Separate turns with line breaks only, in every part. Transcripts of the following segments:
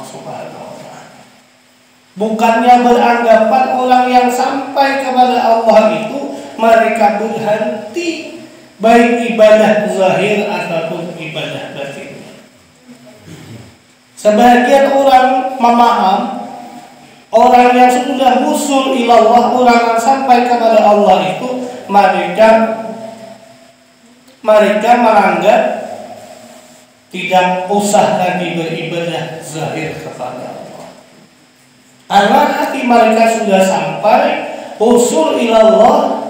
Allah Subhanahu wa Ta'ala. Bukannya beranggapan orang yang sampai kepada Allah itu mereka berhenti baik ibadah zahir ataupun ibadah batin. Sebagian orang memaham orang yang sudah wusul ilallah, orang yang sampai kepada Allah itu mereka menganggap tidak usah lagi beribadah zahir kepada Allah. Karena hati mereka sudah sampai wusul ilallah,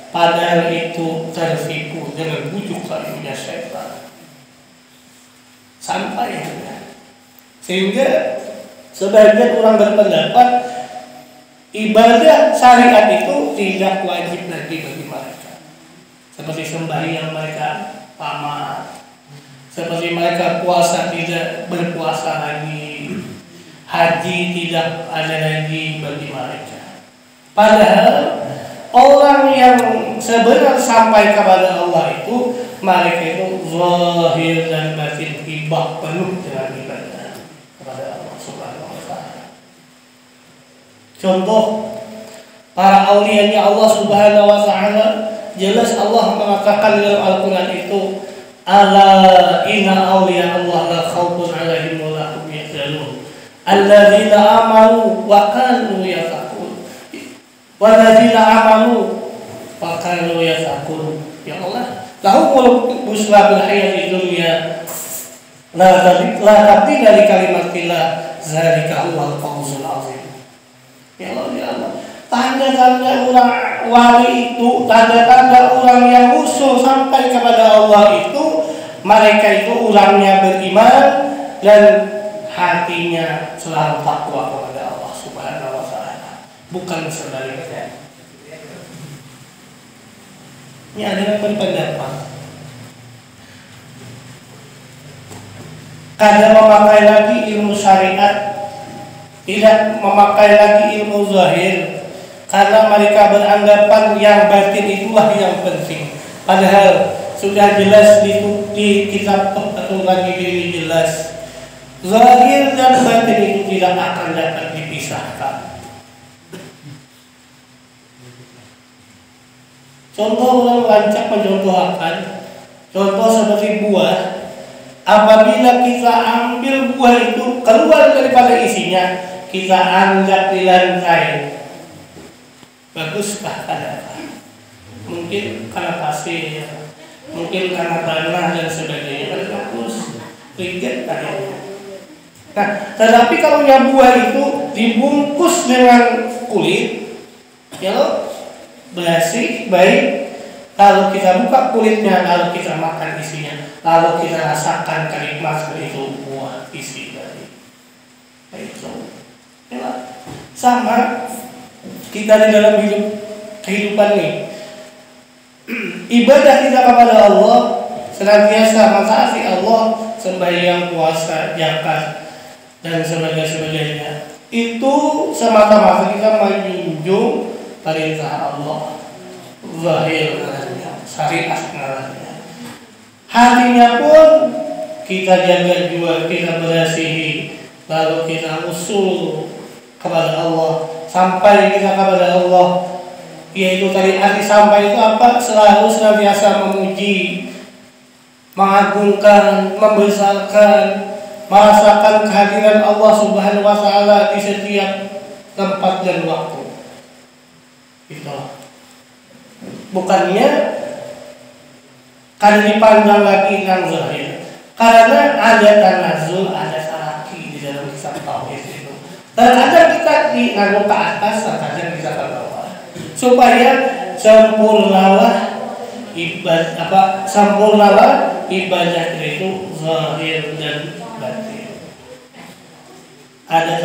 padahal itu tertipu dengan bujuk rayunya syaitan. Sampai sehingga sebagian orang berpendapat ibadah syariat itu tidak wajib lagi bagi mereka. Seperti sembahyang mereka tamat, seperti mereka puasa tidak berpuasa lagi, haji tidak ada lagi bagi mereka. Padahal orang yang sebenarnya sampai kepada Allah itu mereka itu zahir dan batin hibah penuh dengan ibadah kepada Allah Subhanahu wa Ta'ala. Contoh para aulianya Allah Subhanahu wa Ta'ala, jelas Allah mengatakan dalam Al-Quran itu, ala inna awliya Allah la khawfun alaihim wa la hum yahzanun alladzina amanu wa kanu yattaqun walladzina amanu wa kanu yattaqun. Ya Allah, lahumul busra bil hayati dunya la tabdila li kalimatillah zalika huwal fawzul azim. Ya Allah, ya Allah, tanda-tanda orang wali itu, tanda-tanda orang yang usul sampai kepada Allah itu, mereka itu orangnya beriman dan hatinya selalu takwa kepada Allah Subhanahu wa Ta'ala, bukan sebaliknya. Ini ada yang berpendapat kadang memakai lagi ilmu syariat, tidak memakai lagi ilmu zahir, karena mereka beranggapan yang batin itulah yang penting. Padahal sudah jelas di kitab Fathul Ghani ini jelas zahir dan batin itu tidak akan dapat dipisahkan. Contoh orang lancak mencontohkan, contoh seperti buah. Apabila kita ambil buah itu keluar daripada isinya, kita anggap di lantai, baguskah keadaan? Mungkin karena pasir, mungkin karena tanah dan sebagainya, bagus, ringan kayaknya. Nah, tetapi kalau yang buah itu dibungkus dengan kulit, ya loh, bersih, baik. Kalau kita buka kulitnya, lalu kita makan isinya, lalu kita rasakan kenikmatan itu buah isi dari itu. Ya, sama kita di dalam kehidupan ini, ibadah kita kepada Allah senantiasa mentaati Allah, sembahyang, puasa, zakat dan sebagainya. Itu semata-mata kita menjunjung perintah Allah, zahir syariat ngarannya. Hatinya pun kita jaga juga, kita berasihi, lalu kita usul kepada Allah sampai kita kepada Allah, yaitu tadi hati sampai itu apa? Selalu senantiasa memuji, mengagungkan, membesarkan, merasakan kehadiran Allah Subhanahu wa Ta'ala di setiap tempat dan waktu. Itu bukannya karena dipandang lagi yang zahir, karena ada tanazul, ada salaki di dalam kisah tauhid itu. Terkadang kita diangkat ke atas, terkadang kita ke bawah, supaya sempurnalah ibadah itu zahir dan batin. Ada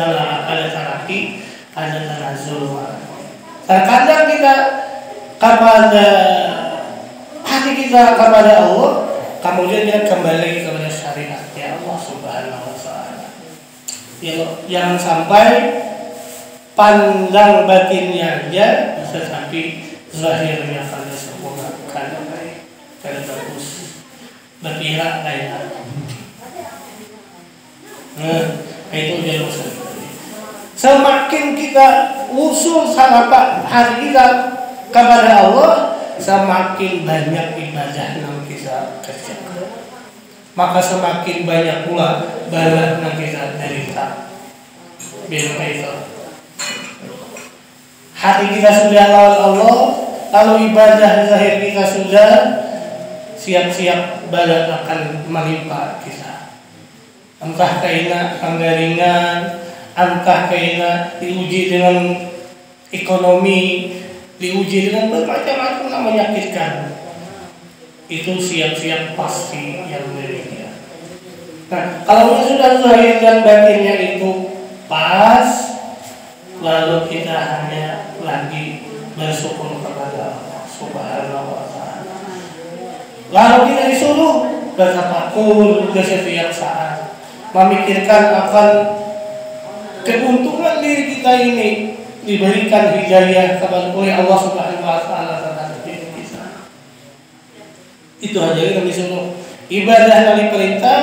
salaki, ada tanazul. Terkadang kita kepada hati kita kepada Allah, kemudian dia kembali kepada syariat ya Allah Subhanahu wa Ta'ala. Ya, jangan sampai pandang batinnya aja, tetapi zahirnya akan disempurnakan baik, dan bagus, berpihak lain. Itu dia usul. Semakin kita usul sama hati kita kepada Allah, semakin banyak ibadah yang kita kerjakan. Maka semakin banyak pula bala yang kita derita. Bila itu hati kita sudah lawan Allah, lalu ibadah zahir kita sudah, siap-siap bala akan menimpa kita. Entah kena penggaringan, entah kena diuji dengan ekonomi, diuji dengan bermacam-macam yang menyakitkan. Itu siap-siap pasti yang demikian. Nah, kalau sudah zahir dan batinnya itu pas, lalu kita hanya lagi bersyukur kepada Allah Subhanahu wa ta'ala. Lalu kita disuruh bertafakur ke setiap saat, memikirkan akan keuntungan diri kita ini diberikan hidayah kepada Allah Subhanahu wa ta'ala terhadap diri kita. Itu aja yang disuruh. Ibadah yang diperintah,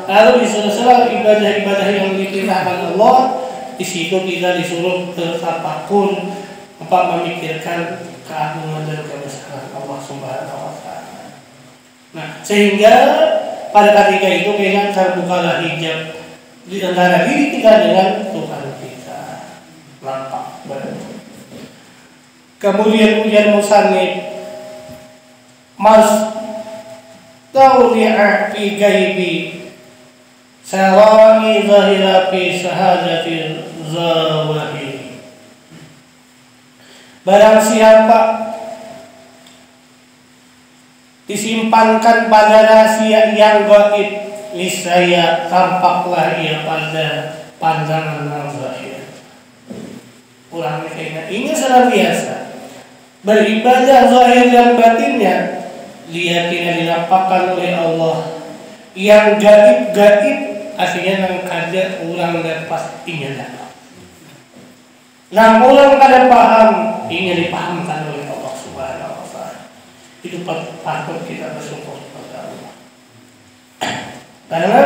lalu disuruh ibadah-ibadah yang diperintahkan Allah. Di situ kita disuruh bertafakur, memikirkan keagungan dan kebesaran Allah Subhanahu wa ta'ala. Nah, sehingga pada ketika itu kita terbukalah hijab di antara diri kita dengan Tuhan kita. Nampak benar. Kemudian ujian musannif mas tawli'a fi ghaibi sarani zahira fi syahadatil zawahiri. Barang siapa disimpankan pada rahasia yang gaib, niscaya tampaklah ia pada pandangan yang zahir. Ulang kayaknya ini senantiasa beribadah zahir dan batinnya, dia tidak dinampakkan oleh Allah. Yang gaib-gaib artinya yang kada orang lepas ingin dapat. Nah, orang kada paham ingin dipahamkan oleh Allah Subhanahu wa ta'ala. Itu patut kita bersyukur kepada Allah. Karena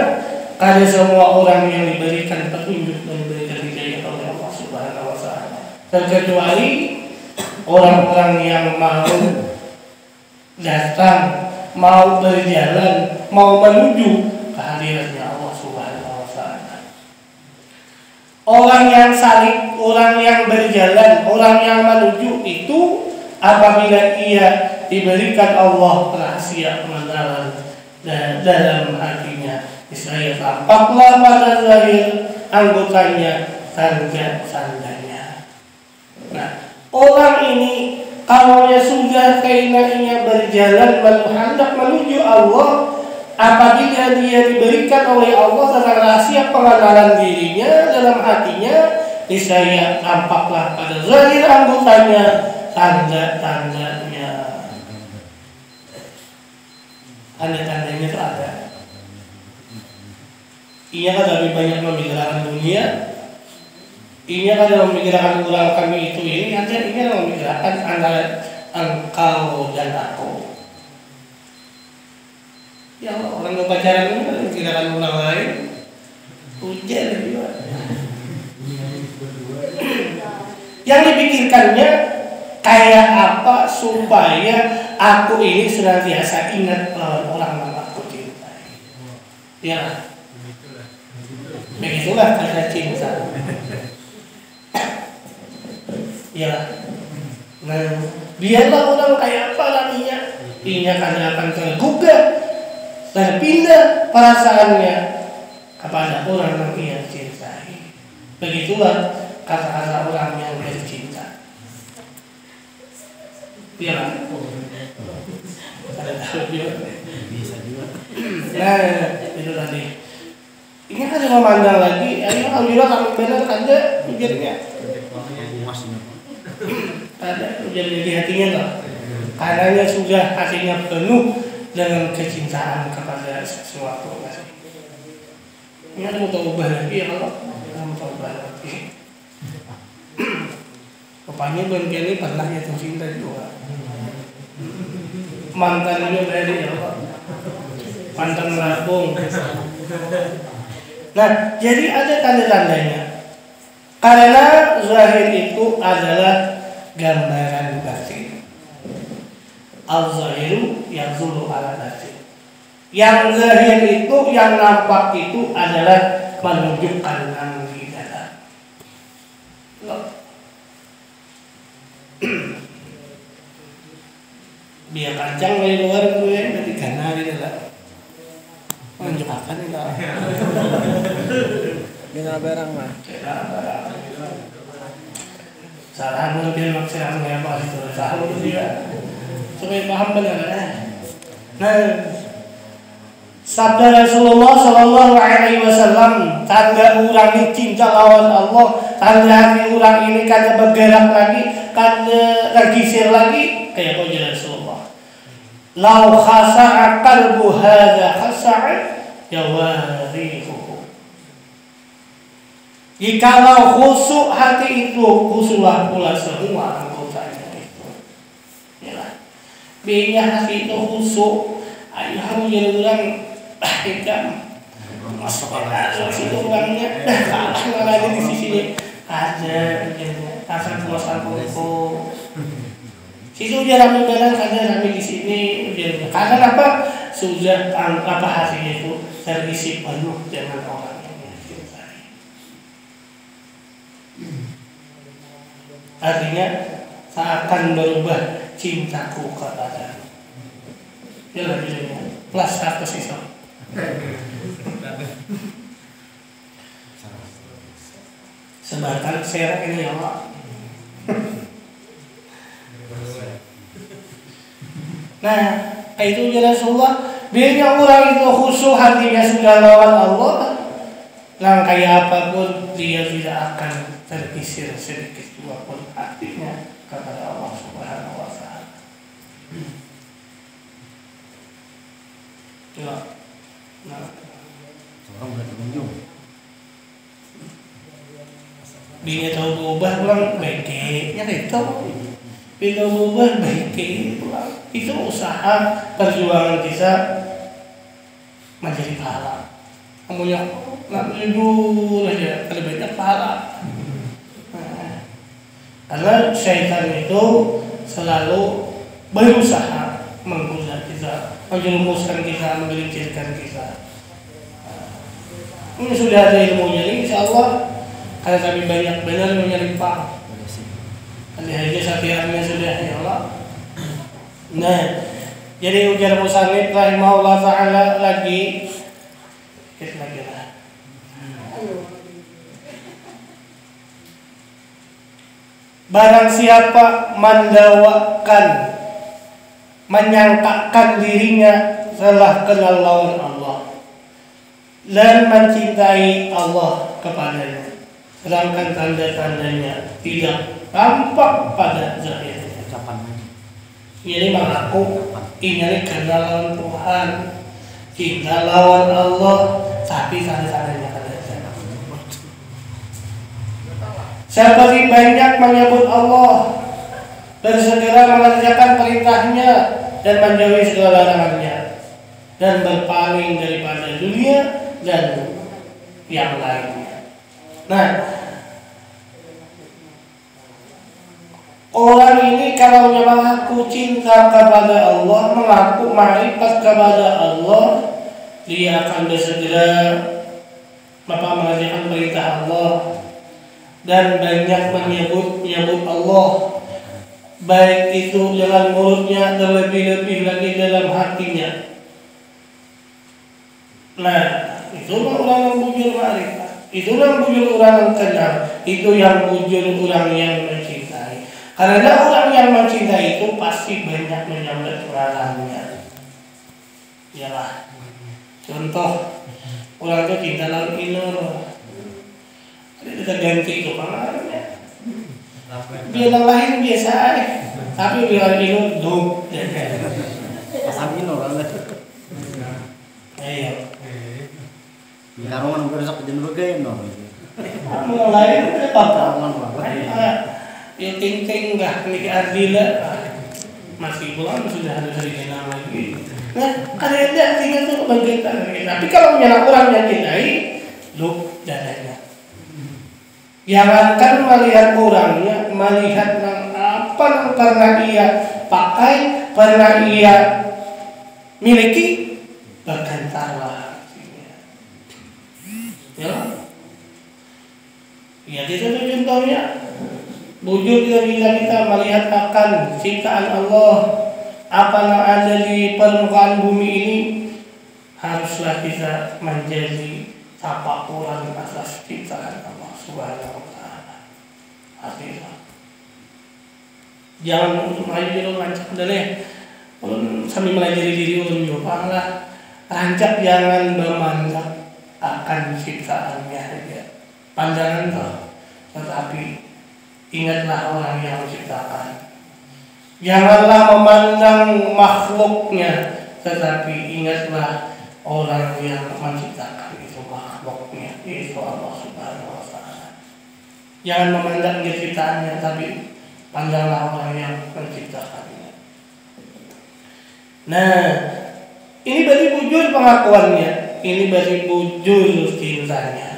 kada semua orang yang diberikan petunjuk dan diberikan hidayah oleh Allah Subhanahu wa ta'ala, terkecuali orang-orang yang mau datang, mau berjalan, mau menuju kehadirannya Allah Subhanahu wa ta'ala. Orang yang salik, orang yang berjalan, orang yang menuju itu apabila ia diberikan Allah rahasia kebenaran dalam hatinya, Israel tampaklah pada zahir anggotanya tanda-tandanya. Nah, orang ini kalau sudah keinginannya berjalan hendak menuju Allah, apabila dia diberikan oleh Allah tentang rahasia pengenalan dirinya dalam hatinya, niscaya tampaklah pada zahir anggotanya tanda-tandanya. Tanda-tandanya itu ada. Ia kan lebih banyak memikirkan dunia. Ia kan memikirkan ulang kami itu ini. Nanti ini memikirkan antara engkau dan aku. Ya Allah, orang yang pacaran ini kan memikirkan ulang lain. Hujan juga. Yang dipikirkannya kayak apa supaya aku ini senantiasa ingat orang yang aku cintai. Ya, begitulah kata cinta. Ya, nah biarlah orang kayak apa larinya, ia akan tergugah dan pindah perasaannya kepada orang yang ia cintai. Begitulah kata-kata orang yang bercinta. Biarlah. Ada tahu juga. Bisa juga. Nah, itu tadi. Ini kan memandang lagi, ayo alhamdulillah kami benar ada ujarnya. Ada ujar di hatinya loh. Karena sudah hatinya penuh dengan kecintaan kepada sesuatu. Ini ada mau ubah lagi ya Allah. Mau ubah lagi. Rupanya Bang Kelly pernah jatuh cinta juga. Mantannya dari ya Allah. Mantan Lampung. Nah, jadi ada tanda-tandanya. Karena zahir itu adalah gambaran batin. Al-zahiru yazulu ala batin. Yang zahir itu, yang nampak itu adalah menunjukkan yang di dalam. Dia kancang dari luar gue dari kanan di dalam. Menunjukkan itu.
Dengan barang mah.
Salah ngambil maksudnya apa itu salah itu dia supaya paham benar. Nah, sabda Rasulullah Shallallahu Alaihi Wasallam, tanda orang ini cinta lawan Allah, tanda hati orang ini kada bergerak lagi, kada tergisir lagi, kayak apa jalan Rasulullah. Lau khasa'a qalbu hadza khasa'a jawarihu. Jikalau khusyuk hati itu, khusyuklah pula semua anggotanya itu. Yalah. Biarnya hati itu khusyuk, ayo kamu jadi orang ikan masuk ke situ orangnya kalah nggak di sisi ini ada kasar puasa kumpul situ dia ramai benar ada ramai di sini karena apa sudah apa hatinya itu terisi penuh dengan orang yang dicintai. Artinya akan berubah cintaku kepada jalan jadinya plus 100 iso. Sebarkan share ini ya Allah. Nah, itu Rasulullah. Biarnya orang itu khusyuk hatinya sudah lawan Allah, langkah apapun dia tidak akan terpisir sedikit juga pun hatinya kepada Allah Subhanahu Wa Taala. Ya. Nah,
orang udah berkunjung.
dia tahu berubah pulang baiknya itu. Bila berubah baiknya pulang. Itu usaha perjuangan kita menjadi pahala. Kamu yang nak libur aja, kalau banyak pahala. Karena syaitan itu selalu berusaha menggoda kita, menjerumuskan kita, menggelincirkan kita. Ini sudah ada ilmunya ini, insya Allah. Karena kami banyak benar menyelimpah. Nanti aja satiannya sudah ya Allah. Nah, jadi ujar musannif rahimahullah ta'ala lagi. Kita lagi lah. Barang siapa mendawakan, menyangkakan dirinya telah kenal lawan Allah dan mencintai Allah kepadanya, sedangkan tanda-tandanya tidak tampak pada zahirnya. Jadi mengaku ini kenal lawan Tuhan, cinta lawan Allah, tapi tanda-tandanya kada ada. Seperti banyak menyebut Allah, bersegera mengerjakan perintahnya dan menjauhi segala larangannya, dan berpaling daripada dunia dan yang lainnya. Nah, orang ini kalau mengaku cinta kepada Allah, mengaku ma'rifat kepada Allah, dia akan bersegera mengerjakan perintah Allah dan banyak menyebut Allah, baik itu dengan mulutnya terlebih-lebih lagi dalam hatinya. Nah, itulah orang yang bujur ma'rifat, itulah yang bujur orang yang kenal, itu yang bujur orang yang mencintai. Karena orang yang mencintai itu pasti banyak menyambut larangannya. Yalah, contoh orang itu cinta lawan inur, kita ganti itu pengaruhnya. Biar lain biasa, tapi biar inur dong.
Pasang inur kan?
Ayo.
Karongan berusak jadi bagai inur.
Mulai apa?
Karongan apa?
Ya ting-ting enggak nih Ardila masih belum sudah ada dari kenal lagi. Nah, kadang-kadang tinggal tuh bagian. Tapi kalau menyerang orang yang cintai, luk dadanya. Jangankan melihat orangnya, melihat apa yang pernah ia pakai, pernah ia miliki, bahkan tawa. Ya itu contohnya. Wujud kita melihat akan ciptaan Allah, apa yang ada di permukaan bumi ini, haruslah kita menjadi tapak orang atas ciptaan Allah Subhanahu wa Ta'ala. Artinya, jangan untuk maju rancak deh. Sambil melajari diri ulun juga lah. Rancak jangan memandang akan ciptaannya saja. Pandangan toh, tetapi ingatlah orang yang menciptakan. Janganlah memandang makhluknya, tetapi ingatlah orang yang menciptakan itu makhluknya, itu Allah Subhanahu wa Ta'ala. Jangan memandang ciptaannya, tapi pandanglah orang yang menciptakannya. Nah, ini berarti bujur pengakuannya, ini berarti bujur cintanya.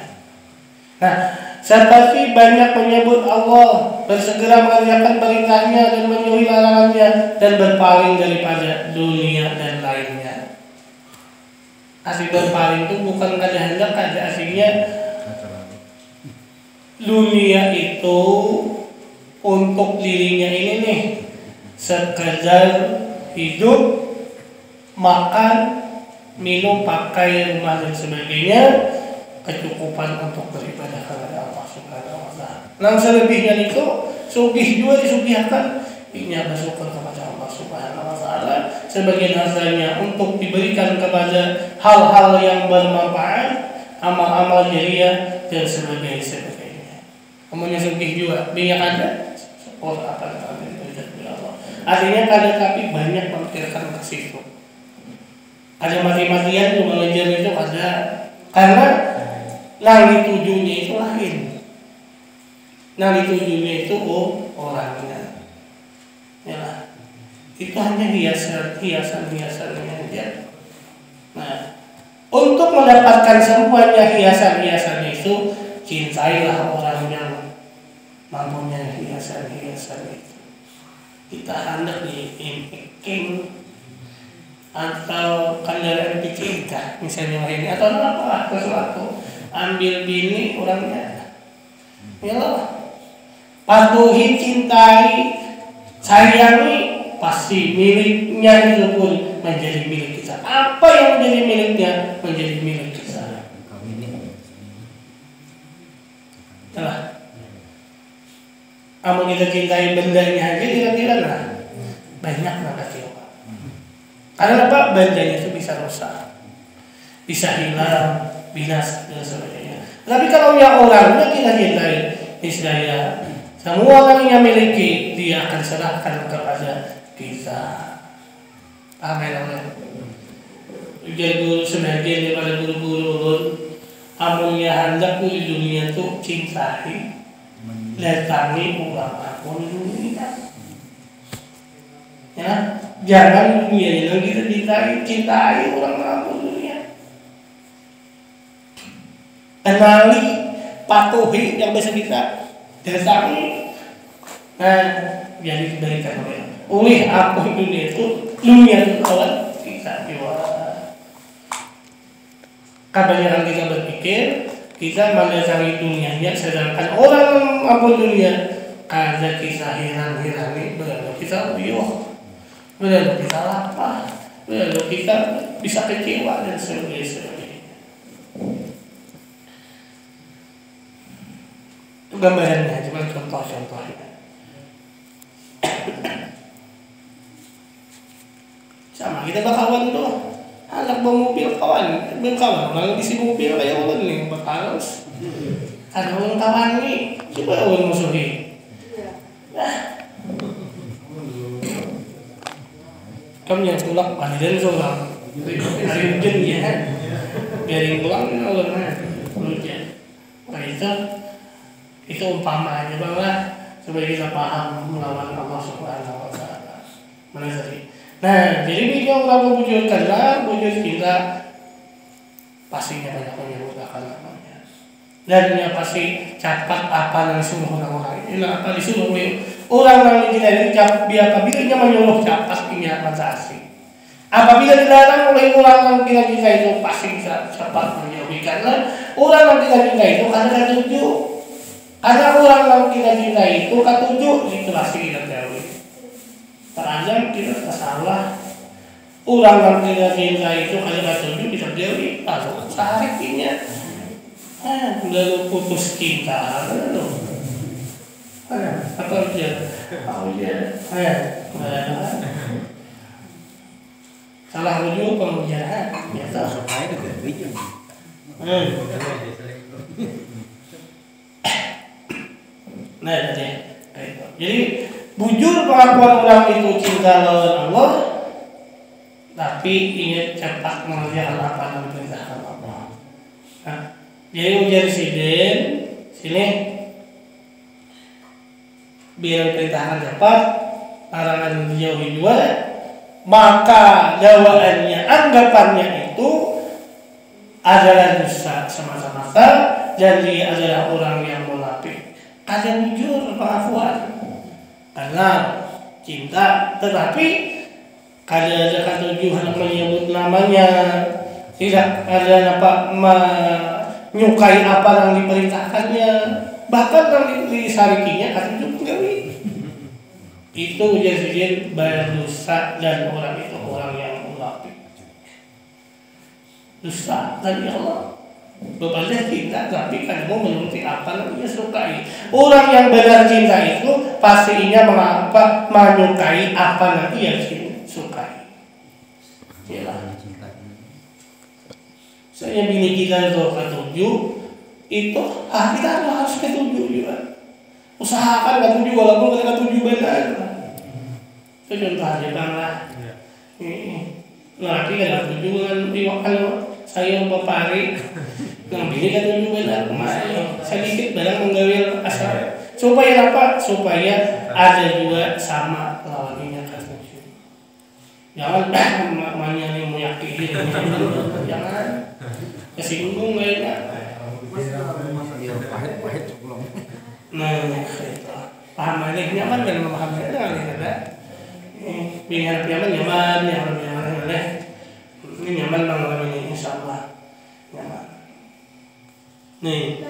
Nah, seperti banyak menyebut Allah, bersegera mengerjakan perintahnya dan menjauhi larangannya, dan berpaling daripada dunia dan lainnya. Asli berpaling itu bukan kada hendak, kada aslinya dunia itu untuk dirinya ini nih, sekedar hidup, makan, minum, pakai, rumah dan sebagainya, kecukupan untuk beribadah kepada Allah Subhanahu wa Ta'ala. Nang selebihnya itu sugih juga disugihkan, ini bersyukur kepada Allah Subhanahu wa Ta'ala sebagian hasilnya untuk diberikan kepada hal-hal yang bermanfaat, amal-amal jariah dan sebagainya. Kemudian sugih juga banyak ada syukur apa yang diberikan oleh Allah. Artinya kada tapi banyak memikirkan ke situ. Ada mati-matian tuh mengejar itu ada, karena yang ditujunya itu lain. Yang ditujunya itu orangnya. Ya, itu hanya hiasannya aja. Nah, untuk mendapatkan semuanya hiasan-hiasannya itu, cintailah orang yang mempunyai hiasan-hiasan itu. Kita hendak di king atau kendaraan pikirkan misalnya ini atau apa sesuatu, ambil bini orangnya, ya patuhi, cintai, sayangi, pasti miliknya itu pun menjadi milik kita. Apa yang menjadi miliknya menjadi milik kita. Nah, amal kita cintai bendanya aja kira-kira lah banyak lah kecil. Karena apa? Bendanya itu bisa rusak, bisa hilang, binasa dan sebagainya. Tapi kalau yang orangnya kita cintai, istilahnya semua yang ia miliki dia akan serahkan kepada kita. Amin. Jadi guru sebagian daripada guru-guru amunnya hendak di dunia itu cintai, datangi orang apun dunia. Ya, jangan dunia yang kita cintai orang apun dunia. Kenali, patuhi yang bisa kita datangi. Nah, jadi diberikan oleh apun dunia itu dunia kawan kita jiwa. Kebanyakan kita berpikir kita mendatangi dunianya, sedangkan orang apun dunia kada kita hilang-hilangi, berlalu kita uyuh, berlalu kita lapar, berlalu kita bisa kecewa dan sebagainya. Itu gambarannya, cuma contoh-contohnya. Sama kita berkawan tuh, anak bermobil kawan, berkawan orang isi mobil kayak orang nih berkawas. Karena orang kawan nih, coba orang musuhi. Kamu yang tulak panidan seorang hari hujan ya, biarin pulang orang hujan. Nah itu umpamanya bahwa supaya kita paham melawan Allah Subhanahu wa Ta'ala. Nah, jadi bila orang mewujudkanlah wujud kita pastinya banyak menyebut akan namanya. dan dia pasti capat apa yang disuruh orang-orang ini, apa disuruh orang yang kita ini biar apabila dia menyuruh capat ini masa asing. Apabila dilarang oleh orang yang kita itu pasti bisa cepat menjauhi, karena orang yang kita itu karena ketujuh, karena orang yang kita itu ketujuh itu pasti kita jauhi. Terajang kita salah, orang yang kita itu karena ketujuh kita jauhi, lalu seharinya, lalu putus cinta, lalu apa dia, salah rujuk pemujaan biasa.
Supaya juga bijak.
Nah, jadi bujur pengakuan orang itu cinta lawan Allah, tapi ingin cepat mengerjakan apa yang diperintahkan Allah. Nah, jadi ujar sini biar perintahkan cepat, larangan dijauhi juga. Maka jawabannya, anggapannya itu adalah dosa semata-mata dan dia adalah orang yang munafik. Kalian jujur pengakuan karena cinta, tetapi kalian ada tujuan menyebut namanya, tidak ada apa menyukai apa yang diperintahkannya, bahkan yang disarikinya kalian juga itu jadi berdosa dan orang itu orang yang munafik. Dosa dari Allah. Berbalik cinta tapi kan mau menuruti apa yang dia sukai. Orang yang benar cinta itu pastinya menyukai apa yang dia sukai. Yalah. Saya bini kita itu ketujuh itu kita harus ketujuh juga. Usahakan ketujuh walaupun ketujuh benar. Itu contoh aja lah. Laki kan ketujuh kan iwakan saya papari. Yang bini ketujuh benar kemarin. Sedikit barang menggawil asal. Supaya apa? Supaya ada juga sama lawannya ketujuh. Jangan namanya yang meyakini. Jangan kesinggung kayaknya.
Pahit sebelum.
Nah, itu paham ini nyaman dan memahami itu ada. Bingung nyaman, nyaman. Ini nyaman banget ini, insyaallah nyaman. Nih.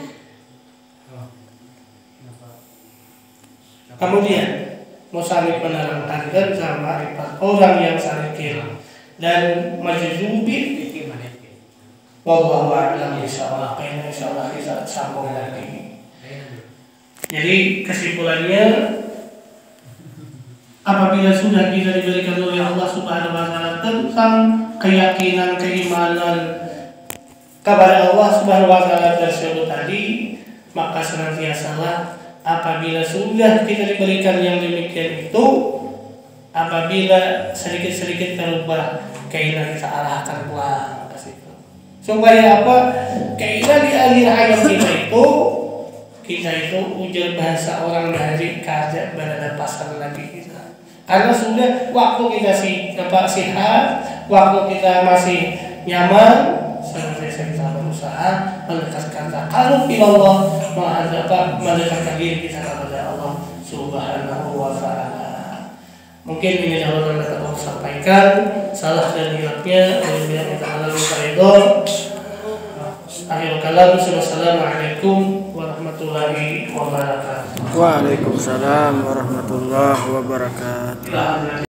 Kemudian musannif menerangkan sama orang yang sarikil dan majzubi. Wallahu a'lam bishawab. Insyaallah kita sambung lagi. Jadi kesimpulannya, apabila sudah kita diberikan oleh Allah Subhanahu wa taala tentang keyakinan, keimanan kepada Allah Subhanahu wa taala tersebut tadi, maka senantiasalah apabila sudah kita diberikan yang demikian itu, apabila sedikit-sedikit terubah, keinginan kita arahkan pulang ke situ. Supaya apa? Keinginan di akhir hayat kita itu ujar bahasa orang dari kaza berada pasal Nabi kita. Karena sudah waktu kita sehat, waktu kita masih nyaman, selesai kita berusaha mendekatkan takarub ila Allah, mendekatkan diri kita kepada Allah Subhanahu wa taala. Mungkin ini jawaban yang dapat aku sampaikan. Salah dan hilafnya Allah Taala ridho. Akhir kalam, wassalamualaikum warahmatullahi wabarakatuh.
Waalaikumsalam warahmatullahi wabarakatuh.